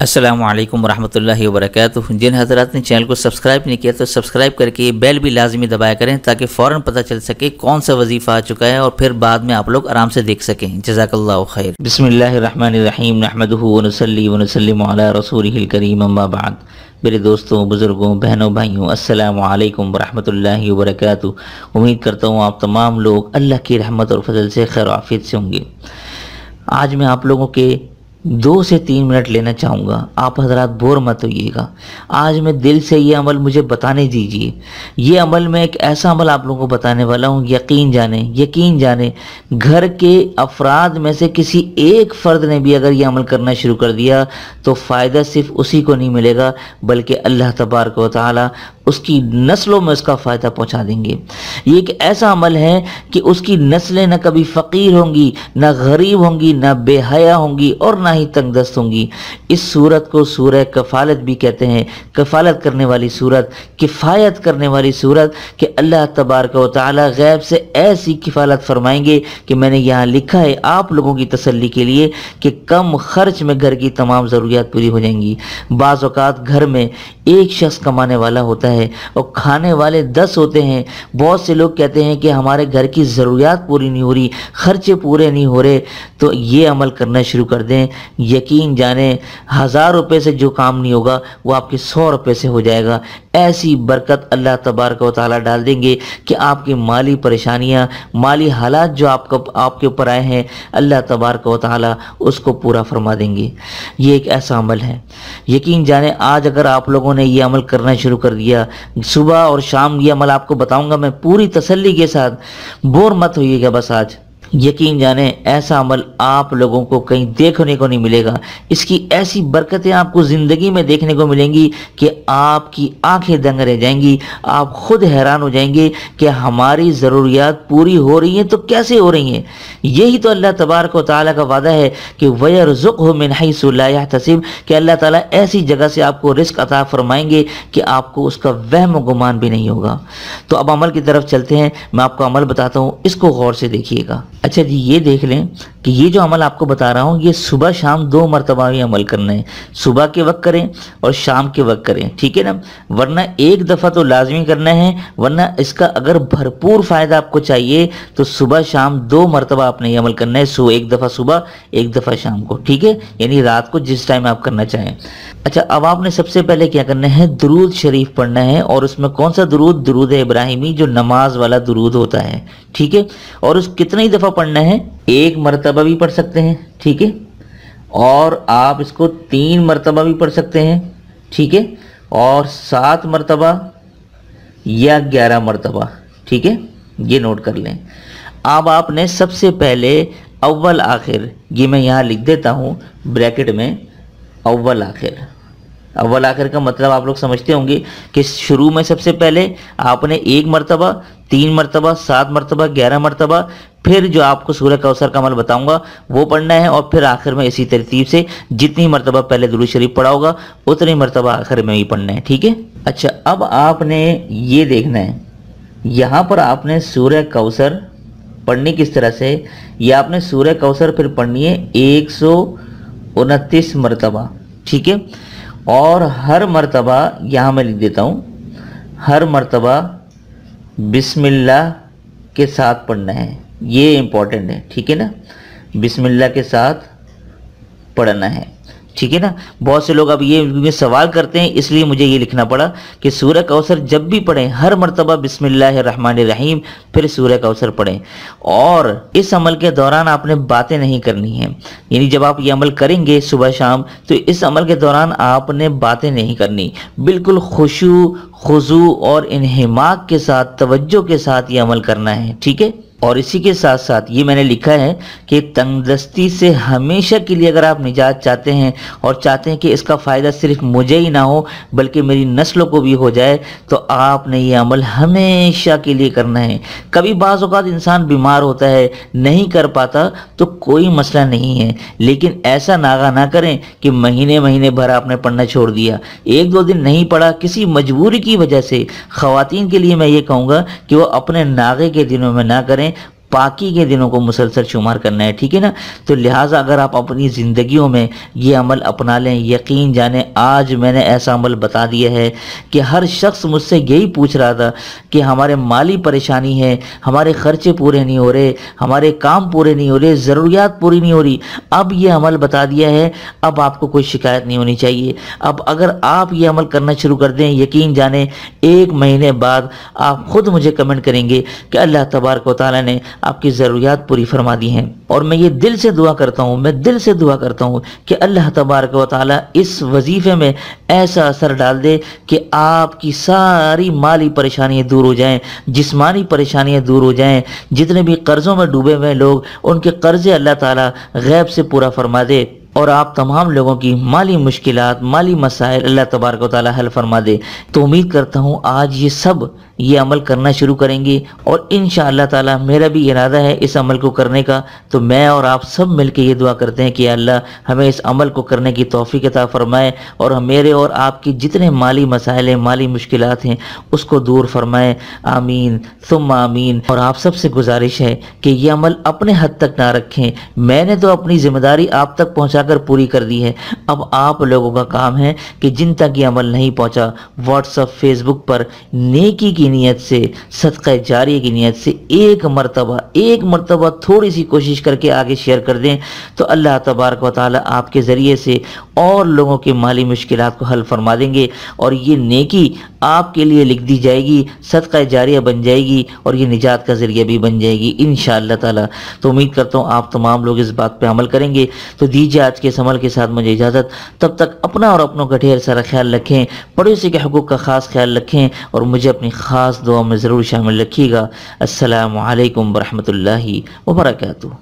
अस्सलाम वालेकुम वरहमतुल्लाहि वबरकातुहू। जिन हज़रात ने चैनल को सब्सक्राइब नहीं किया तो सब्सक्राइब करके बेल भी लाजमी दबाया करें ताकि फ़ौरन पता चल सके कौन सा वजीफ़ा आ चुका है और फिर बाद में आप लोग आराम से देख सकें। जज़ाकल्लाह ओ खैर। बिस्मिल्लाहिर्रहमानिर्रहीम नहमदुहु व नुसल्ली व नुसल्लिमु अला रसूलिहिल करीम अम्मा बाद। मेरे दोस्तों, बुज़ुर्गों, बहनों, भाइयों, अस्सलाम वालेकुम वरहमतुल्लाहि वबरकातुहू। उम्मीद करता हूँ आप तमाम लोग अल्लाह की रहमत और फजल से खैर आफियत से होंगे। आज मैं आप लोगों के 2 से 3 मिनट लेना चाहूँगा। आप हजरात बोर मत होइएगा। आज मैं दिल से ये अमल मुझे बताने दीजिए। ये अमल मैं एक ऐसा अमल आप लोगों को बताने वाला हूँ, यकीन जाने घर के अफराद में से किसी एक फ़र्द ने भी अगर ये अमल करना शुरू कर दिया तो फ़ायदा सिर्फ उसी को नहीं मिलेगा बल्कि अल्लाह तबारक व तआला उसकी नस्लों में उसका फ़ायदा पहुंचा देंगे। ये एक ऐसा अमल है कि उसकी नस्लें न कभी फ़कीर होंगी, न गरीब होंगी, न बेहया होंगी और ना ही तंगदस्त होंगी। इस सूरत को सूरह कफ़ालत भी कहते हैं। कफ़ालत करने वाली सूरत, किफ़ायत करने वाली सूरत कि अल्लाह तबारक व तआला गैब से ऐसी किफ़ालत फरमाएंगे कि मैंने यहाँ लिखा है आप लोगों की तसल्ली के लिए कि कम खर्च में घर की तमाम ज़रूरियात पूरी हो जाएंगी। बाज़ औक़ात घर में एक शख्स कमाने वाला होता है और खाने वाले 10 होते हैं। बहुत से लोग कहते हैं कि हमारे घर की ज़रूरियात पूरी नहीं हो रही, खर्चे पूरे नहीं हो रहे। तो ये अमल करना शुरू कर दें। यकीन जाने 1000 रुपये से जो काम नहीं होगा वो आपके 100 रुपये से हो जाएगा। ऐसी बरकत अल्लाह तबारक व तआला डाल देंगे कि आपकी माली परेशानियां, माली हालात जो आपके ऊपर आए हैं, अल्लाह तबारक व तआला उसको पूरा फरमा देंगे। ये एक ऐसा अमल है। यकीन जाने आज अगर आप लोगों ने ये अमल करना शुरू कर दिया, सुबह और शाम ये अमल आपको बताऊंगा मैं पूरी तसल्ली के साथ, बोर मत होइएगा बस आज। यकीन जाने ऐसा अमल आप लोगों को कहीं देखने को नहीं मिलेगा। इसकी ऐसी बरकतें आपको ज़िंदगी में देखने को मिलेंगी कि आपकी आंखें दंग रह जाएंगी। आप खुद हैरान हो जाएंगे कि हमारी ज़रूरियात पूरी हो रही हैं तो कैसे हो रही हैं। यही तो अल्लाह तबारक व तआला का वादा है कि वयरज़ुक़हु मिन हैसु ला यहतसिब, कि अल्लाह ताला ऐसी जगह से आपको रिस्क अता फरमाएंगे कि आपको उसका वहम गुमान भी नहीं होगा। तो अब अमल की तरफ चलते हैं। मैं आपको अमल बताता हूँ, इसको गौर से देखिएगा। अच्छा जी, ये देख लें कि ये जो अमल आपको बता रहा हूँ ये सुबह शाम 2 मरतबा ही अमल करना है। सुबह के वक्त करें और शाम के वक्त करें, ठीक है ना। वरना एक दफ़ा तो लाजमी करना है, वरना इसका अगर भरपूर फ़ायदा आपको चाहिए तो सुबह शाम 2 मरतबा आपने ये अमल करना है। एक दफ़ा सुबह, एक दफ़ा शाम को, ठीक है, यानी रात को जिस टाइम आप करना चाहें। अच्छा, अब आपने सबसे पहले क्या करना है, दुरूद शरीफ पढ़ना है। और उसमें कौन सा दुरूद? दुरूद इब्राहिमी, जो नमाज वाला दुरूद होता है, ठीक है। और उस कितनी दफ़ा पढ़ना है? 1 मरतबा भी पढ़ सकते हैं, ठीक है, और आप इसको 3 मरतबा भी पढ़ सकते हैं, ठीक है, और 7 मरतबा या 11 मरतबा, ठीक है। ये नोट कर लें। अब आपने सबसे पहले अव्वल आखिर, ये मैं यहाँ लिख देता हूँ ब्रैकेट में, अव्वल आखिर। अव्वल आखिर का मतलब आप लोग समझते होंगे कि शुरू में सबसे पहले आपने 1 मरतबा, 3 मरतबा, 7 मरतबा, 11 मरतबा, फिर जो आपको सूरह कौसर का अमल बताऊंगा वो पढ़ना है, और फिर आखिर में इसी तरतीब से जितनी मरतबा पहले दुरूद शरीफ पढ़ा होगा उतनी मरतबा आखिर में भी पढ़ना है, ठीक है। अच्छा, अब आपने ये देखना है, यहाँ पर आपने सूरह कौसर पढ़नी किस तरह से। ये आपने सूरह कौसर फिर पढ़नी है 129 मरतबा, ठीक है। और हर मरतबा, यहाँ मैं लिख देता हूँ, हर मरतबा बिस्मिल्लाह के साथ पढ़ना है। ये इम्पोर्टेंट है, ठीक है ना, बिस्मिल्लाह के साथ पढ़ना है, ठीक है ना। बहुत से लोग अब ये सवाल करते हैं, इसलिए मुझे ये लिखना पड़ा कि सूरह कौसर जब भी पढ़ें हर मरतबा बिस्मिल्लाहिर्रहमानिर्रहीम फिर सूरह कौसर पढ़ें। और इस अमल के दौरान आपने बातें नहीं करनी हैं, यानी जब आप ये अमल करेंगे सुबह शाम तो इस अमल के दौरान आपने बातें नहीं करनी। बिल्कुल खुशू, खुजू और इन्हिमाक के साथ, तवज्जो के साथ ये अमल करना है, ठीक है। और इसी के साथ साथ ये मैंने लिखा है कि तंगदस्ती से हमेशा के लिए अगर आप निजात चाहते हैं और चाहते हैं कि इसका फ़ायदा सिर्फ मुझे ही ना हो बल्कि मेरी नस्लों को भी हो जाए, तो आपने ये अमल हमेशा के लिए करना है। कभी बाज़ औक़ात इंसान बीमार होता है, नहीं कर पाता, तो कोई मसला नहीं है, लेकिन ऐसा नागा ना करें कि महीने महीने भर आपने पढ़ना छोड़ दिया, 1-2 दिन नहीं पढ़ा किसी मजबूरी की वजह से। ख़वातीन के लिए मैं ये कहूँगा कि वो अपने नागे के दिनों में ना करें, پاکی کے دنوں کو مسلسل شمار کرنا ہے، ٹھیک ہے نا؟ تو لہٰذا اگر آپ اپنی زندگیوں میں یہ عمل اپنا لیں، یقین جانیں آج میں نے ایسا عمل بتا دیا ہے کہ ہر شخص مجھ سے یہی پوچھ رہا تھا کہ ہمارے مالی پریشانی ہے، ہمارے خرچے پورے نہیں ہو رہے، ہمارے کام پورے نہیں ہو رہے، ضروریات پوری نہیں ہو رہی، اب یہ عمل بتا دیا ہے، اب آپ کو کوئی شکایت نہیں ہونی چاہیے۔ اب اگر آپ یہ عمل کرنا شروع کر دیں، یقین جانیں 1 مہینے بعد آپ خود مجھے کمنٹ کریں گے کہ اللہ تبارک و تعالیٰ نے آپ کی ضروریات پوری فرما دی ہیں۔ اور میں یہ دل سے دعا کرتا ہوں، میں دل سے دعا کرتا ہوں کہ اللہ تبارک و تعالیٰ اس وظیفے میں ایسا اثر ڈال دے کہ آپ کی ساری مالی پریشانیاں دور ہو جائیں، جسمانی پریشانیاں دور ہو جائیں، جتنے بھی قرضوں میں ڈوبے ہوئے لوگ ان کے قرضے اللہ تعالیٰ غیب سے پورا فرما دے، اور آپ تمام لوگوں کی مالی مشکلات، مالی مسائل اللہ تبارک و تعالیٰ حل فرما دے۔ تو امید کرتا ہوں آج یہ عمل کرنا شروع کریں گے، اور انشاءاللہ تعالیٰ میرا بھی ارادہ ہے اس عمل کو کرنے کا۔ تو میں اور آپ سب مل کے یہ دعا کرتے ہیں کہ اللہ ہمیں اس عمل کو کرنے کی توفیق عطا فرمائے، اور میرے اور آپ کی جتنے مالی مسائل ہیں، مالی مشکلات ہیں، اس کو دور فرمائے، آمین ثم آمین۔ اور آپ سب سے گزارش ہے کہ یہ عمل اپنے حد تک نہ رکھیں، میں نے تو اپنی ذمہ داری آپ تک پہنچا کر پوری کر دی ہے، اب آپ لوگوں کا کام ہے کہ جن تک یہ عمل نہیں پہنچا واٹس ایپ، فیس بک پر نیکی کی نیت سے، صدقہ جاریہ کی نیت سے ایک مرتبہ تھوڑی سی کوشش کر کے آگے شیئر کر دیں، تو اللہ تبارک و تعالی آپ کے ذریعے سے اور لوگوں کے مالی مشکلات کو حل فرما دیں گے، اور یہ نیکی آپ کے لیے لکھ دی جائے گی، صدقہ جاریہ بن جائے گی، اور یہ نجات کا ذریعہ بھی بن جائے گی انشاءاللہ تعالی۔ تو امید کرتا ہوں آپ تمام لوگ اس بات پہ عمل کریں گے۔ تو دیجیے آج کے اس عمل کے ساتھ مجھے اجازت، تب تک اپنا اور اپنوں کا ڈھیر سارا خیال رکھیں، پڑوسی کے حقوق کا خاص خیال رکھیں، اور مجھے اپنی خاص دعا میں ضرور شامل رکھیے گا۔ السلام علیکم ورحمۃ اللہ وبرکاتہ۔